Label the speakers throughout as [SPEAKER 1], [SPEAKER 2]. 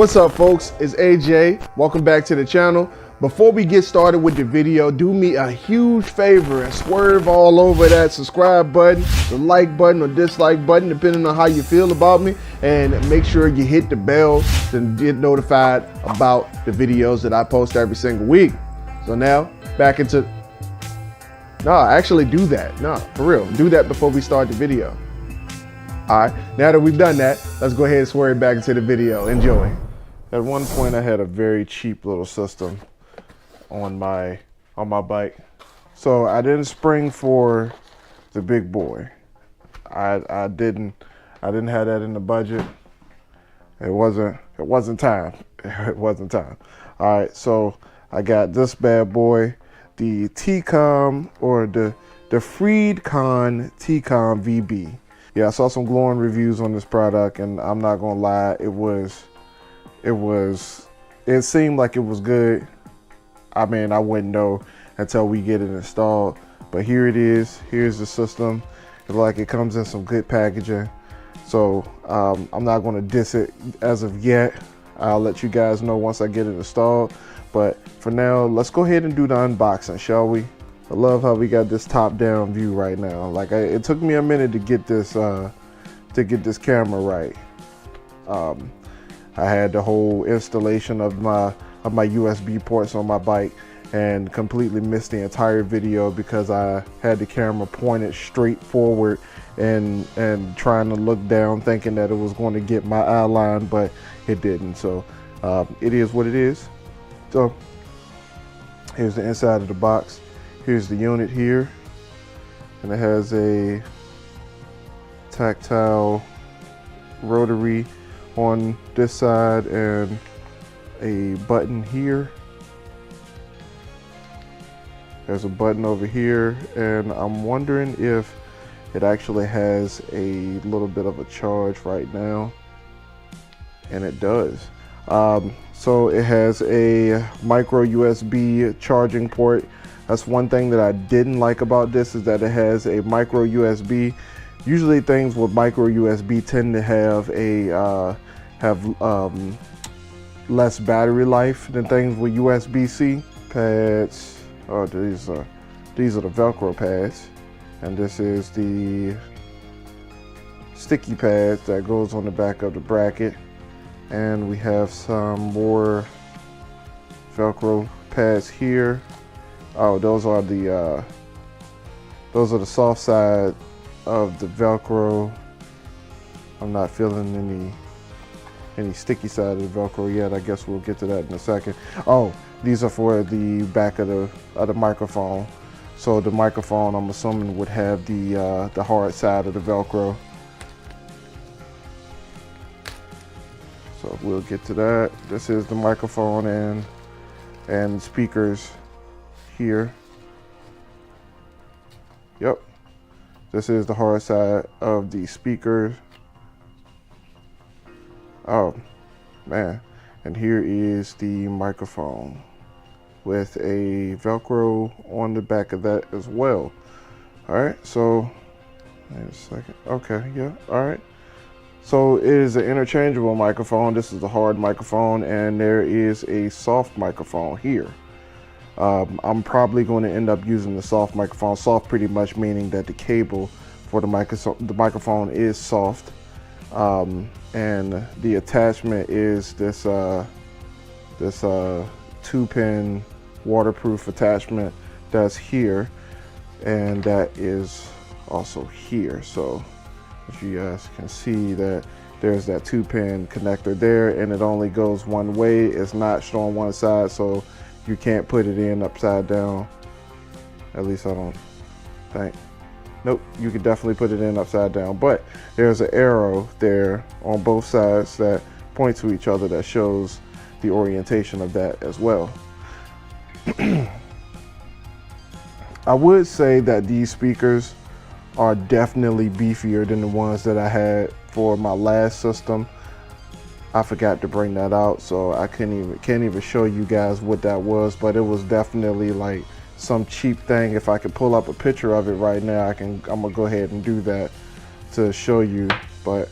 [SPEAKER 1] What's up, folks? It's AJ. Welcome back to the channel. Before we get started with the video, do me a huge favor and swerve all over that subscribe button, the like button or dislike button, depending on how you feel about me, and make sure you hit the bell to get notified about the videos that I post every single week. So now, back into... No, actually do that. No, for real. Do that before we start the video. All right, now that we've done that, let's go ahead and swerve back into the video. Enjoy. At one point, I had a very cheap little system on my bike, so I didn't spring for the big boy. I didn't have that in the budget. It wasn't time. It wasn't time. All right, so I got this bad boy, the TCom or the Freedconn TCom VB. Yeah, I saw some glowing reviews on this product, and I'm not gonna lie, it seemed like it was good. I mean, I wouldn't know until we get it installed, but here it is. Here's the system. It's like it comes in some good packaging. So I'm not gonna diss it as of yet. I'll let you guys know once I get it installed. But for now, let's go ahead and do the unboxing, shall we? I love how we got this top-down view right now. Like it took me a minute to get this camera right. I had the whole installation of my USB ports on my bike and completely missed the entire video because I had the camera pointed straight forward and trying to look down, thinking that it was going to get my eye line, but it didn't. So it is what it is. So here's the inside of the box. Here's the unit here, and it has a tactile rotary on this side and a button here. There's a button over here, and I'm wondering if it actually has a little bit of a charge right now, and it does. So it has a micro USB charging port. That's one thing that I didn't like about this, is that it has a micro USB. Usually things with micro USB tend to have less battery life than things with USB-C. Pads, oh, these are the Velcro pads. And this is the sticky pads that goes on the back of the bracket. And we have some more Velcro pads here. Oh, those are the soft side of the Velcro. I'm not feeling any sticky side of the Velcro yet. I guess we'll get to that in a second. Oh, these are for the back of the microphone. So the microphone, I'm assuming, would have the hard side of the Velcro. So we'll get to that. This is the microphone and speakers here. Yep. This is the hard side of the speakers. Oh, man. And here is the microphone with a Velcro on the back of that as well. All right, so, wait a second. Okay, yeah, all right. So it is an interchangeable microphone. This is the hard microphone, and there is a soft microphone here. I'm probably going to end up using the soft microphone. Soft pretty much meaning that the cable for the microphone is soft. And the attachment is this 2-pin waterproof attachment that's here, and that is also here. So if you guys can see that there's that 2-pin connector there, and it only goes one way. It's notched on one side, so you can't put it in upside down. At least I don't think. Nope, you could definitely put it in upside down, but there's an arrow there on both sides that point to each other that shows the orientation of that as well. I would say that these speakers are definitely beefier than the ones that I had for my last system. I forgot to bring that out, so I can't even show you guys what that was, but it was definitely like some cheap thing. If I could pull up a picture of it right now, I'm gonna go ahead and do that to show you, but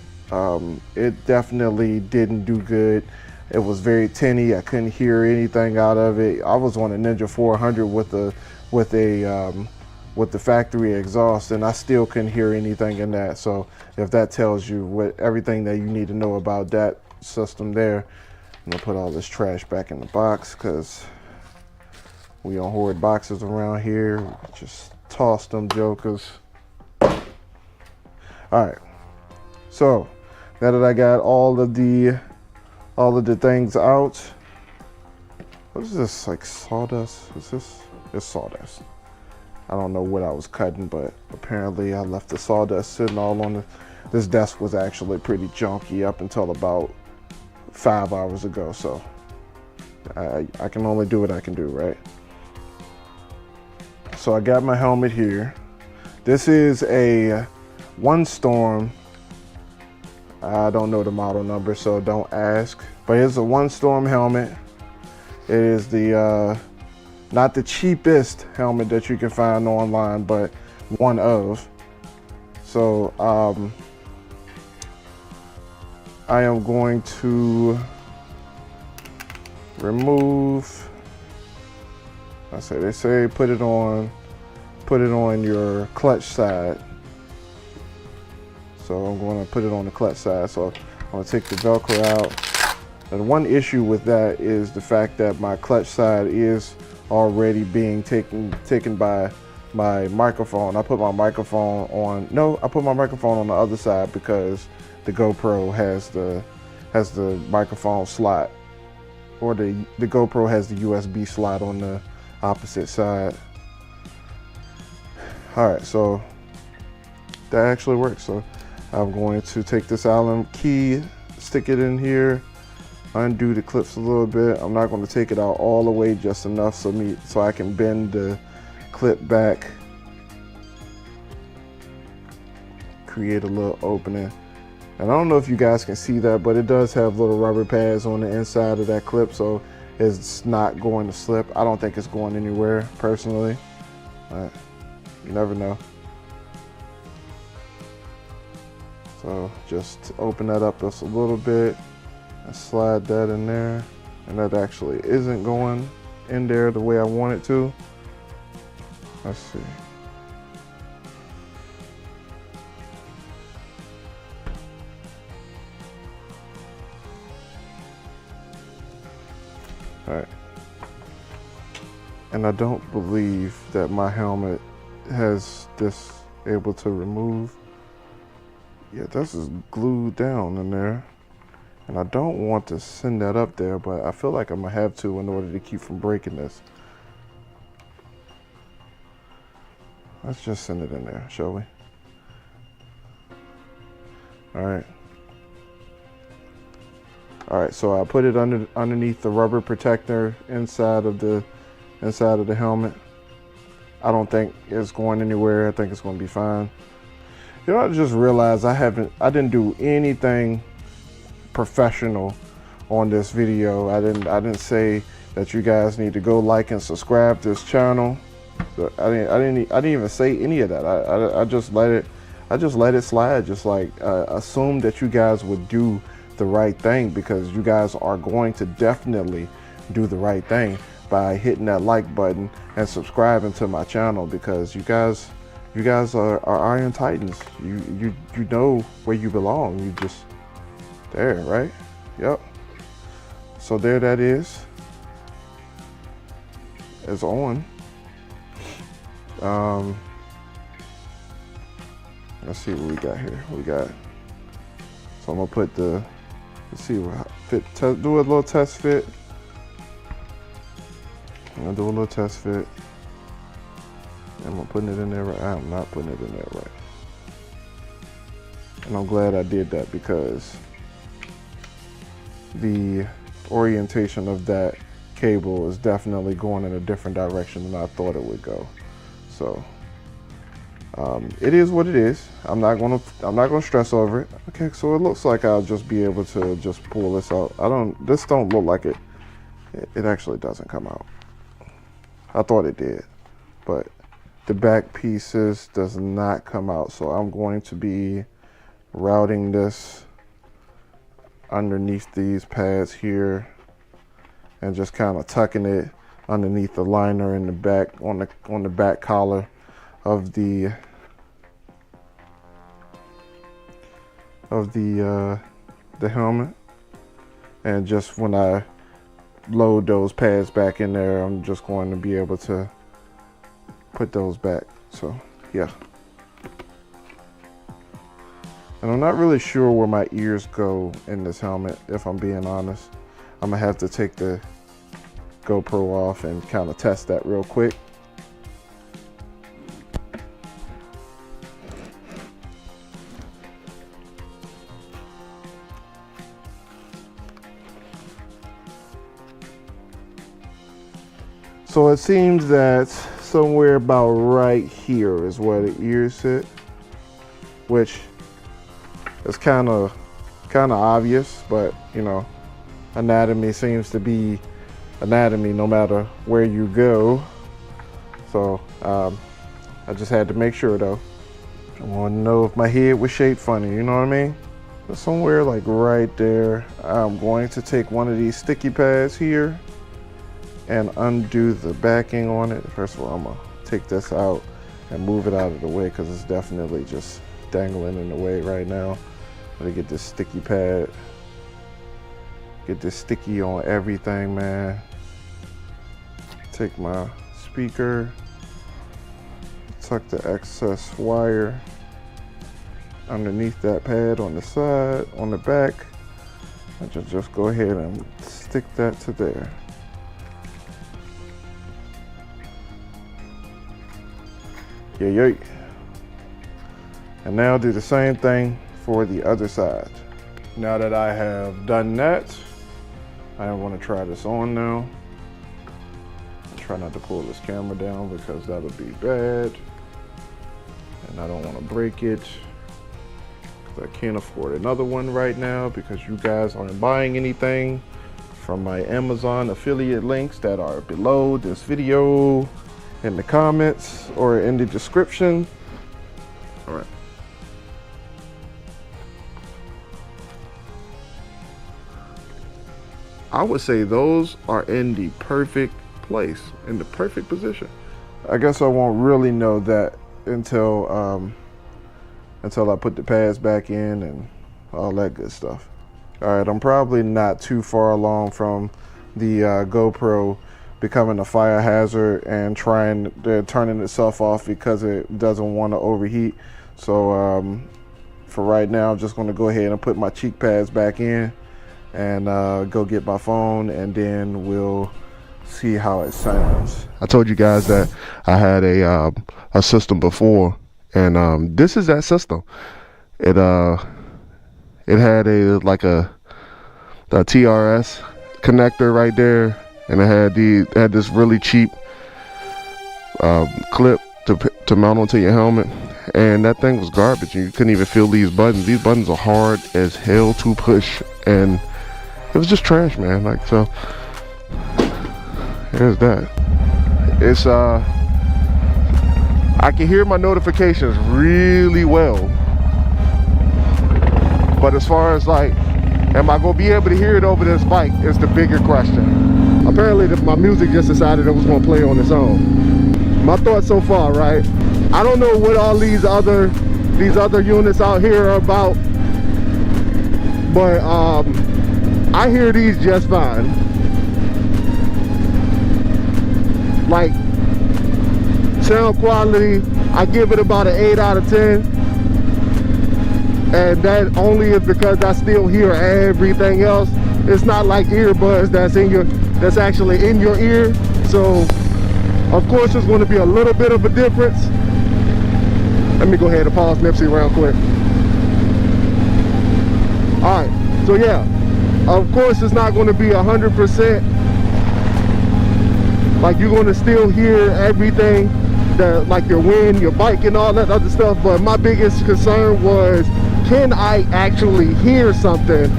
[SPEAKER 1] it definitely didn't do good. It was very tinny. I couldn't hear anything out of it. I was on a Ninja 400 with the factory exhaust, and I still couldn't hear anything in that. So if that tells you everything that you need to know about that system there, I'm gonna put all this trash back in the box because we don't hoard boxes around here. Just toss them jokers. All right. So now that I got all of the things out, what is this, like sawdust? Is this? It's sawdust. I don't know what I was cutting, but apparently I left the sawdust sitting all on this desk was actually pretty junky up until about 5 hours ago. So I can only do what I can do, right? So I got my helmet here. This is a One Storm. I don't know the model number, so don't ask. But it's a One Storm helmet. It is the not the cheapest helmet that you can find online, but one of. So I am going to remove. They say put it on your clutch side. So I'm going to put it on the clutch side. So I'm going to take the Velcro out. And one issue with that is the fact that my clutch side is already being taken by my microphone. I put my microphone on. No, I put my microphone on the other side because the GoPro has the microphone slot, or the GoPro has the USB slot on the opposite side. All right, so that actually works. So I'm going to take this Allen key, stick it in here, undo the clips a little bit. I'm not going to take it out all the way, just enough so I can bend the clip back, create a little opening. And I don't know if you guys can see that, but it does have little rubber pads on the inside of that clip, so it's not going to slip. I don't think it's going anywhere personally, but you never know. So just open that up just a little bit and slide that in there. And that actually isn't going in there the way I want it to. Let's see. All right. And I don't believe that my helmet has this able to remove. Yeah, this is glued down in there. And I don't want to send that up there, but I feel like I'm gonna have to in order to keep from breaking this. Let's just send it in there, shall we? All right. All right, so I put it underneath the rubber protector inside of the helmet. I don't think it's going anywhere. I think it's going to be fine. You know, I just realized I didn't do anything professional on this video. I didn't say that you guys need to go like and subscribe to this channel. So I didn't even say any of that. I just let it slide. Just like assume that you guys would do the right thing, because you guys are going to definitely do the right thing by hitting that like button and subscribing to my channel, because you guys are Iron Titans. You know where you belong. You just there, right? Yep. So there that is. It's on. Let's see what we got here. So I'm gonna put let's see what fit. Do a little test fit. I'm gonna do a little test fit. Am I putting it in there right? I'm not putting it in there right. And I'm glad I did that, because the orientation of that cable is definitely going in a different direction than I thought it would go. So it is what it is. I'm not gonna stress over it. Okay, so it looks like I'll just be able to just pull this out. This don't look like it. It actually doesn't come out. I thought it did, but the back pieces does not come out. So I'm going to be routing this underneath these pads here and just kind of tucking it underneath the liner in the back, on the back collar of the helmet. And just when I load those pads back in there, I'm just going to be able to put those back. So yeah. And I'm not really sure where my ears go in this helmet, if I'm being honest. I'm gonna have to take the GoPro off and kind of test that real quick. So it seems that somewhere about right here is where the ears sit, which is kind of obvious, but you know, anatomy seems to be anatomy no matter where you go. So I just had to make sure though. I want to know if my head was shaped funny, you know what I mean? But somewhere like right there, I'm going to take one of these sticky pads here and undo the backing on it. First of all, I'm gonna take this out and move it out of the way because it's definitely just dangling in the way right now. I'm gonna get this sticky pad, get this sticky on everything, man. Take my speaker, tuck the excess wire underneath that pad on the side, on the back, and just go ahead and stick that to there. Yeah. And now do the same thing for the other side. Now that I have done that, I want to try this on now. Try not to pull this camera down because that'll be bad. And I don't want to break it. I can't afford another one right now because you guys aren't buying anything from my Amazon affiliate links that are below this video, in the comments or in the description. All right. I would say those are in the perfect place, in the perfect position. I guess I won't really know that until I put the pads back in and all that good stuff. All right, I'm probably not too far along from the GoPro becoming a fire hazard and turning itself off because it doesn't want to overheat. So for right now, I'm just going to go ahead and put my cheek pads back in and go get my phone, and then we'll see how it sounds. I told you guys that I had a system before, and this is that system. It had a TRS connector right there, and it had this really cheap clip to mount onto your helmet, and that thing was garbage. You couldn't even feel these buttons. These buttons are hard as hell to push, and it was just trash, man. Like, so there's that. It's I can hear my notifications really well, but as far as like, am I gonna be able to hear it over this bike is the bigger question. Apparently my music just decided it was gonna play on its own. My thoughts so far, right? I don't know what all these other units out here are about, but I hear these just fine. Like, sound quality, I give it about an 8 out of 10. And that only is because I still hear everything else. It's not like earbuds that's actually in your ear. So, of course, there's going to be a little bit of a difference. Let me go ahead and pause Nipsey real quick. All right, so yeah, of course, it's not going to be 100%. Like, you're going to still hear everything, like your wind, your bike, and all that other stuff. But my biggest concern was, can I actually hear something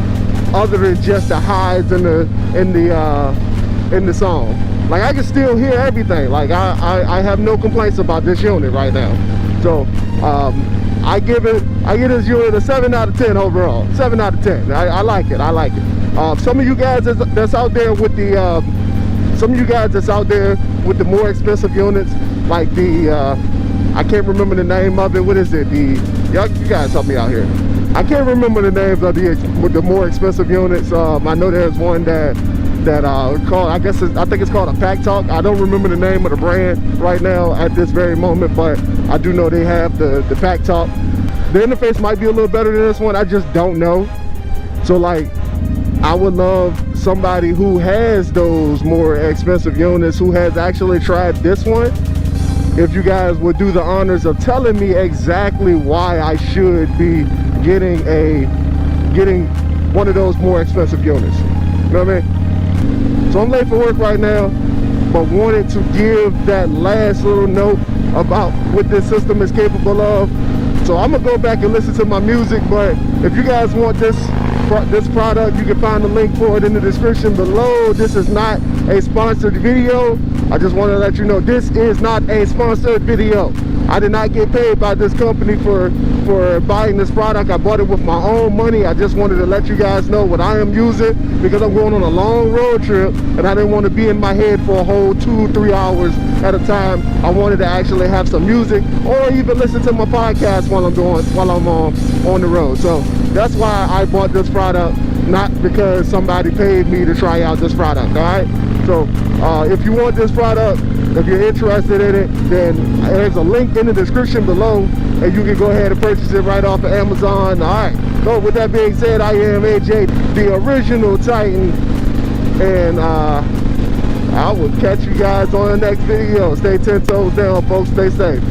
[SPEAKER 1] other than just the highs in the song? Like, I can still hear everything. Like, I have no complaints about this unit right now. So
[SPEAKER 2] I give this unit a 7 out of 10 overall. 7 out of 10. I like it. I like it. Some of you guys that's out there with the more expensive units, like the I can't remember the name of it. What is it? You guys help me out here. I can't remember the names of the more expensive units. I know there's one that called, I think it's called a Pack Talk. I don't remember the name of the brand right now at this very moment, but I do know they have the Pack Talk. The interface might be a little better than this one. I just don't know. So like, I would love somebody who has those more expensive units, who has actually tried this one, if you guys would do the honors of telling me exactly why I should be getting one of those more expensive units. You know what I mean? So I'm late for work right now, but wanted to give that last little note about what this system is capable of. So I'm gonna go back and listen to my music, but if you guys want this product, you can find the link for it in the description below. This is not a sponsored video. I just want to let you know this is not a sponsored video. I did not get paid by this company for buying this product. I bought it with my own money. I just wanted to let you guys know what I am using, because I'm going on a long road trip and I didn't want to be in my head for a whole 2-3 hours at a time. I wanted to actually have some music, or even listen to my podcast while I'm on the road. So that's why I bought this product, not because somebody paid me to try out this product. All right, so if you want this product, if you're interested in it, then there's a link in the description below and you can go ahead and purchase it right off of Amazon. All right, so with that being said, I am AJ, the original Titan, and I will catch you guys on the next video. Stay 10 toes down, folks. Stay safe.